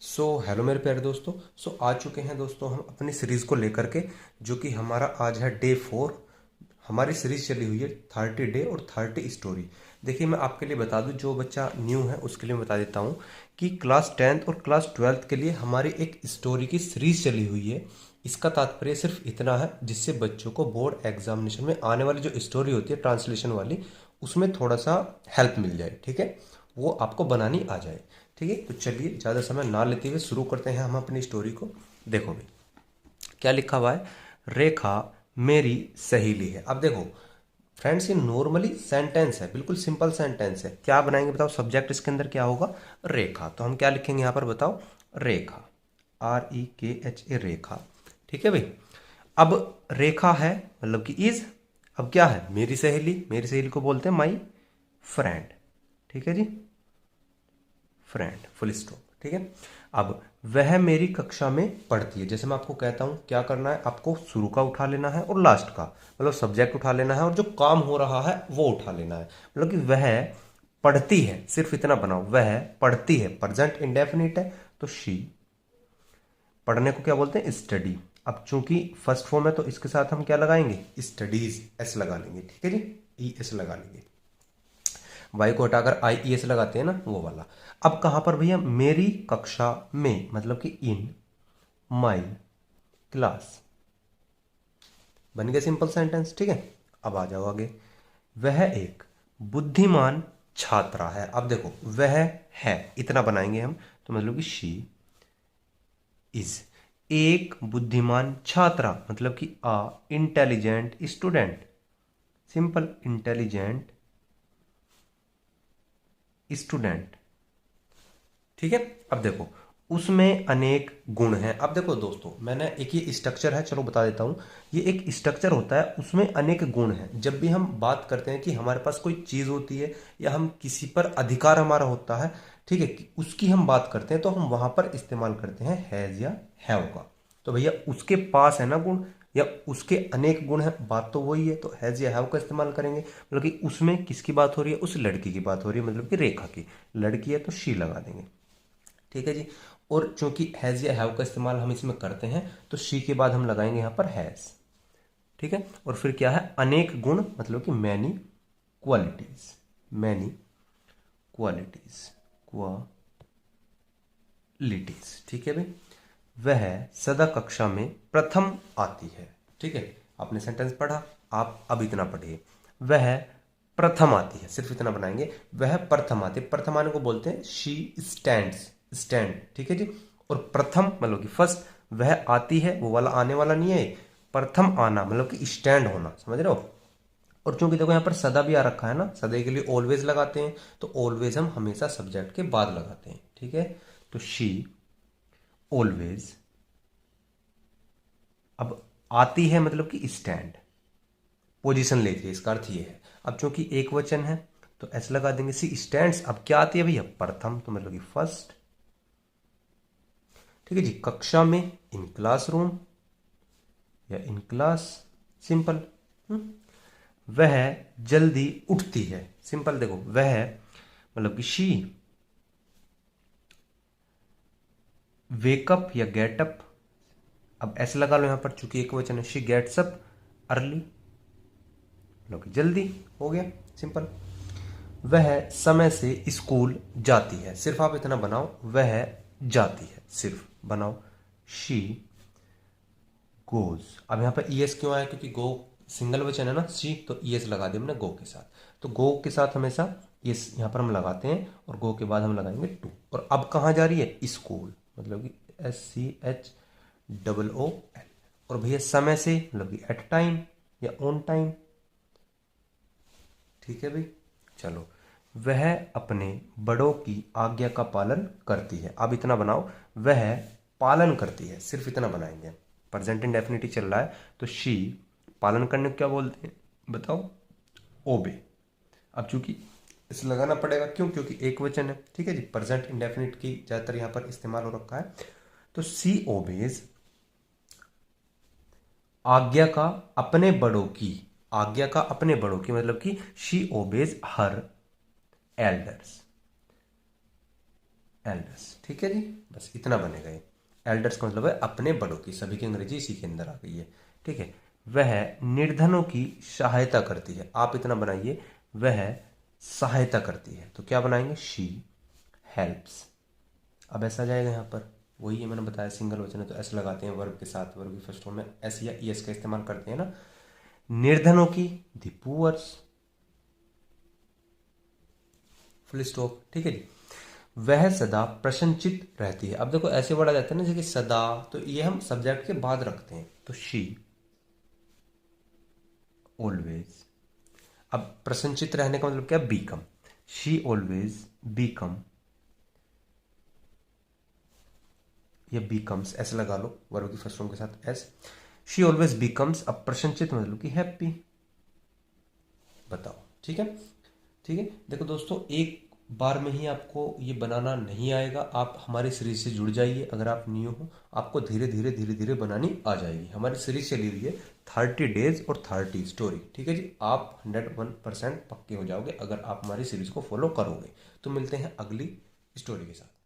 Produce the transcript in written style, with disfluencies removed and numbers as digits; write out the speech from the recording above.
Hello मेरे प्यारे दोस्तों। आ चुके हैं दोस्तों हम अपनी सीरीज़ को लेकर के, जो कि हमारा आज है डे 4। हमारी सीरीज चली हुई है 30 डे और 30 स्टोरी। देखिए, मैं आपके लिए बता दूं, जो बच्चा न्यू है उसके लिए मैं बता देता हूं कि क्लास 10th और क्लास 12th के लिए हमारी एक स्टोरी की सीरीज चली हुई है। इसका तात्पर्य सिर्फ इतना है जिससे बच्चों को बोर्ड एग्जामिनेशन में आने वाली जो स्टोरी होती है ट्रांसलेशन वाली, उसमें थोड़ा सा हेल्प मिल जाए। ठीक है, वो आपको बनानी आ जाए। ठीक है, तो चलिए ज़्यादा समय ना लेते हुए शुरू करते हैं हम अपनी स्टोरी को। देखो भाई, क्या लिखा हुआ है। रेखा मेरी सहेली है। अब देखो फ्रेंड्स, ये नॉर्मली सेंटेंस है, बिल्कुल सिंपल सेंटेंस है। क्या बनाएंगे बताओ, सब्जेक्ट इसके अंदर क्या होगा, रेखा। तो हम क्या लिखेंगे यहाँ पर बताओ, रेखा, REKHA, रेखा। ठीक है भाई। अब रेखा है मतलब कि इज, अब क्या है, मेरी सहेली। मेरी सहेली को बोलते हैं माई फ्रेंड। ठीक है जी, फ्रेंड, फुल स्टॉप। ठीक है। अब वह मेरी कक्षा में पढ़ती है। जैसे मैं आपको कहता हूं क्या करना है, आपको शुरू का उठा लेना है और लास्ट का, मतलब सब्जेक्ट उठा लेना है और जो काम हो रहा है वो उठा लेना है। मतलब कि वह पढ़ती है, सिर्फ इतना बनाओ, वह पढ़ती है, प्रेजेंट इंडेफिनिट है तो शी। पढ़ने को क्या बोलते हैं, स्टडी। अब चूंकि फर्स्ट फॉर्म है तो इसके साथ हम क्या लगाएंगे, स्टडीज, एस लगा लेंगे। ठीक है जी, ES लगा लेंगे। वाई को हटाकर IES लगाते हैं ना, वो वाला। अब कहां पर भैया, मेरी कक्षा में, मतलब कि इन माई क्लास। बन गया सिंपल सेंटेंस। ठीक है, अब आ जाओ आगे। वह एक बुद्धिमान छात्रा है। अब देखो, वह है इतना बनाएंगे हम, तो मतलब कि शी इज एक बुद्धिमान छात्रा, मतलब कि intelligent student. Simple, intelligent student. ठीक है। अब देखो, उसमें अनेक गुण हैं। अब देखो दोस्तों, मैंने एक ये स्ट्रक्चर है, चलो बता देता हूं। ये एक स्ट्रक्चर होता है, उसमें अनेक गुण हैं। जब भी हम बात करते हैं कि हमारे पास कोई चीज होती है या हम किसी पर अधिकार हमारा होता है, ठीक है, कि उसकी हम बात करते हैं, तो हम वहां पर इस्तेमाल करते हैं हैज या हैव का। तो भैया उसके पास है ना गुण, या उसके अनेक गुण हैं, बात तो वही है, तो हैज या हैव का इस्तेमाल करेंगे। मतलब कि उसमें किसकी बात हो रही है, उस लड़की की बात हो रही है, मतलब कि रेखा की। लड़की है तो शी लगा देंगे। ठीक है जी। और चूंकि हैज या हैव का इस्तेमाल हम इसमें करते हैं, तो शी के बाद हम लगाएंगे यहां पर हैज। ठीक है। और फिर क्या है, अनेक गुण, मतलब कि many qualities. Many qualities, qualities. ठीक है भाई। वह सदा कक्षा में प्रथम आती है। ठीक है, आपने सेंटेंस पढ़ा, आप अब इतना पढ़िए। वह प्रथम आती है, सिर्फ इतना बनाएंगे। वह प्रथम आती है, प्रथम आने को बोलते हैं शी स्टैंड्स, स्टैंड। ठीक है जी। और प्रथम मतलब कि फर्स्ट, वह आती है, वो वाला आने वाला नहीं है। प्रथम आना मतलब कि स्टैंड होना, समझ रहे हो। और चूंकि देखो यहाँ पर सदा भी आ रखा है ना, सदा के लिए ऑलवेज लगाते हैं, तो ऑलवेज हम हमेशा सब्जेक्ट के बाद लगाते हैं। ठीक है, तो शी ऑलवेज, अब आती है मतलब कि स्टैंड, पोजीशन लेती है, इसका अर्थ ये है। अब चूंकि एक वचन है तो ऐसे लगा देंगे, सी स्टैंड्स। अब क्या आती है भैया, प्रथम, तो मतलब कि फर्स्ट। ठीक है जी। कक्षा में, इन क्लासरूम या इन क्लास, सिंपल। वह जल्दी उठती है, सिंपल। देखो वह मतलब कि शी वेकअप या गेटअप। अब ऐसे लगा लो यहां पर, चूंकि एक वचन है, शी गेट्स अप अर्ली, मतलब कि जल्दी, हो गया सिंपल। वह समय से स्कूल जाती है, सिर्फ आप इतना बनाओ, वह जाती है, सिर्फ बनाओ, शी गोज। अब यहां पर ES क्यों आया, क्योंकि गो सिंगल वचन है ना, शी, तो ES लगा दिया हमने गो के साथ। तो गो के साथ हमेशा इस यहां पर हम लगाते हैं, और गो के बाद हम लगाएंगे टू। और अब कहां जा रही है, स्कूल, मतलब कि SCHOOL। और भैया समय से मतलब कि एट टाइम या ऑन टाइम। ठीक है भाई, चलो। वह अपने बड़ों की आज्ञा का पालन करती है। अब इतना बनाओ, वह पालन करती है, सिर्फ इतना बनाएंगे। प्रेजेंट इंडेफिनिटी चल रहा है, तो शी पालन करने को क्या बोलते हैं बताओ, ओबे। अब चूंकि इस लगाना पड़ेगा, क्यों, क्योंकि एक वचन है। ठीक है जी, प्रेजेंट इंडेफिनिट की ज्यादातर यहां पर इस्तेमाल हो रखा है। तो सी ओबेज, आज्ञा का अपने बड़ों की, आज्ञा का अपने बड़ों की, मतलब कि she obeys her elders. Elders. ठीक है जी, बस इतना बनेगा ये। एल्डर्स का मतलब है अपने बड़ों की, सभी की अंग्रेजी इसी के अंदर आ गई है। ठीक है, वह निर्धनों की सहायता करती है। आप इतना बनाइए, वह सहायता करती है, तो क्या बनाएंगे, शी हेल्प्स। अब ऐसा जाएगा यहाँ पर, वही है मैंने बताया सिंगल वचन है तो एस लगाते हैं वर्ब के साथ, वर्ब की फर्स्ट फॉर्म में एस या ईएस का इस्तेमाल करते हैं ना। निर्धनों की, द पुअर्स, फुल स्टॉप। ठीक है जी, वह सदा प्रसन्नचित रहती है। अब देखो ऐसे वर्ड आ जाते हैं ना जैसे कि सदा, तो ये हम सब्जेक्ट के बाद रखते हैं, तो शी ऑलवेज। अब प्रसन्नचित रहने का मतलब क्या, बीकम, शी ऑलवेज बीकम, या बीकम्स, ऐसे लगा लो वर्ब की फर्स्ट फॉर्म के साथ एस। शी ऑलवेज बीकम्स, अब प्रसन्नचित मतलब कि हैप्पी। बताओ, ठीक है। ठीक है, देखो दोस्तों, एक बार में ही आपको ये बनाना नहीं आएगा, आप हमारी सीरीज से जुड़ जाइए। अगर आप न्यू हो, आपको धीरे धीरे बनानी आ जाएगी। हमारी सीरीज चली हुई है 30 डेज और 30 स्टोरी। ठीक है जी, आप 101% पक्के हो जाओगे अगर आप हमारी सीरीज को फॉलो करोगे। तो मिलते हैं अगली स्टोरी के साथ।